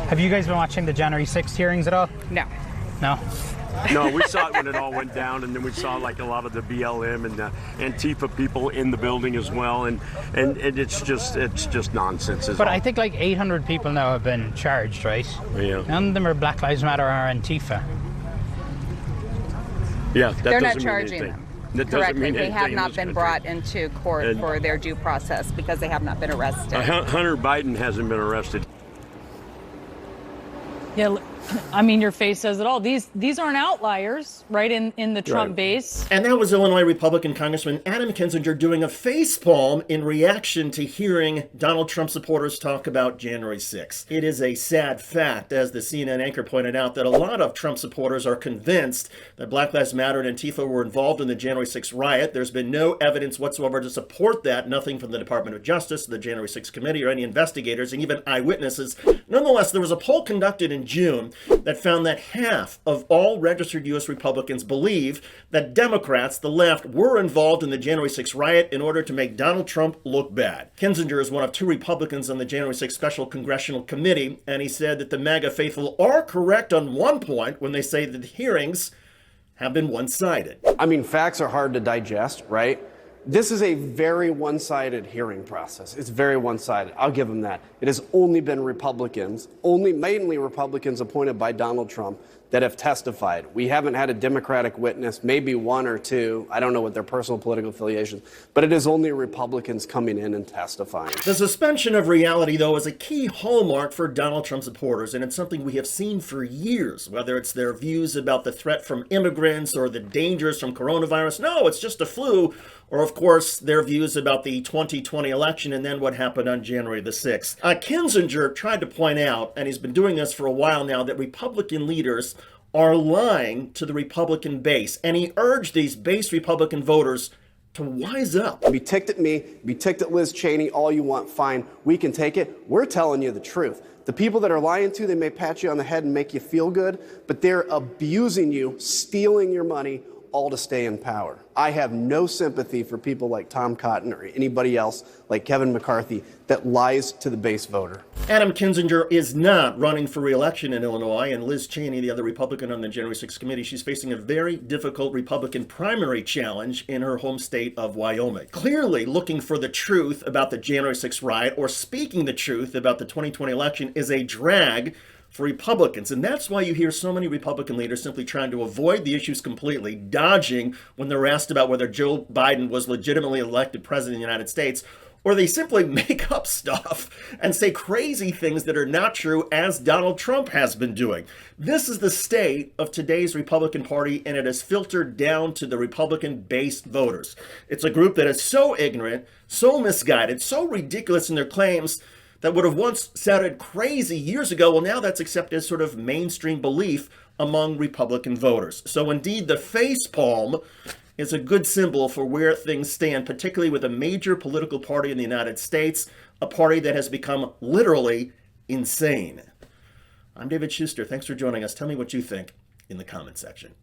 Have you guys been watching the January 6th hearings at all? No. No? No, we saw it when it all went down, and then we saw like a lot of the BLM and the Antifa people in the building as well, and it's just nonsense. But I think like 800 people now have been charged, right? Yeah. None of them are Black Lives Matter or Antifa. Yeah, that They're not doesn't charging mean anything. them. That doesn't Correctly, mean they anything have in not this been country. brought into court for their due process because they have not been arrested. Hunter Biden hasn't been arrested. Yeah, I mean, your face says it all. These aren't outliers, right, in the Trump base. And that was Illinois Republican Congressman Adam Kinzinger doing a facepalm in reaction to hearing Donald Trump supporters talk about January 6th. It is a sad fact, as the CNN anchor pointed out, that a lot of Trump supporters are convinced that Black Lives Matter and Antifa were involved in the January 6th riot. There's been no evidence whatsoever to support that, nothing from the Department of Justice, the January 6th committee, or any investigators, and even eyewitnesses. Nonetheless, there was a poll conducted in June that found that half of all registered U.S. Republicans believe that Democrats, the left, were involved in the January 6th riot in order to make Donald Trump look bad. Kinzinger is one of 2 Republicans on the January 6th Special Congressional Committee, and he said that the MAGA faithful are correct on one point when they say that the hearings have been one-sided. I mean, facts are hard to digest, right? This is a very one-sided hearing process. It's very one-sided. I'll give them that. It has only been Republicans, mainly Republicans appointed by Donald Trump, that have testified. We haven't had a Democratic witness, maybe 1 or 2. I don't know what their personal political affiliations, but it is only Republicans coming in and testifying. The suspension of reality, though, is a key hallmark for Donald Trump supporters, and it's something we have seen for years, whether it's their views about the threat from immigrants or the dangers from coronavirus. No, it's just a flu. Or, of course, their views about the 2020 election and then what happened on January the 6th. Kinzinger tried to point out, and he's been doing this for a while now, that Republican leaders are lying to the Republican base. And he urged these base Republican voters to wise up. Be ticked at me, be ticked at Liz Cheney, all you want, fine. We can take it. We're telling you the truth. The people that are lying to, they may pat you on the head and make you feel good, but they're abusing you, stealing your money, all to stay in power. I have no sympathy for people like Tom Cotton or anybody else like Kevin McCarthy that lies to the base voter. Adam Kinzinger is not running for re-election in Illinois, and Liz Cheney, the other Republican on the January 6th committee, she's facing a very difficult Republican primary challenge in her home state of Wyoming. Clearly looking for the truth about the January 6th riot or speaking the truth about the 2020 election is a drag for Republicans. And that's why you hear so many Republican leaders simply trying to avoid the issues completely, dodging when they're asked about whether Joe Biden was legitimately elected president of the United States, or they simply make up stuff and say crazy things that are not true, as Donald Trump has been doing. This is the state of today's Republican Party, and it has filtered down to the Republican-based voters. It's a group that is so ignorant, so misguided, so ridiculous in their claims that would have once sounded crazy years ago. Well, now that's accepted as sort of mainstream belief among Republican voters. So indeed, the facepalm is a good symbol for where things stand, particularly with a major political party in the United States, a party that has become literally insane. I'm David Shuster. Thanks for joining us. Tell me what you think in the comment section.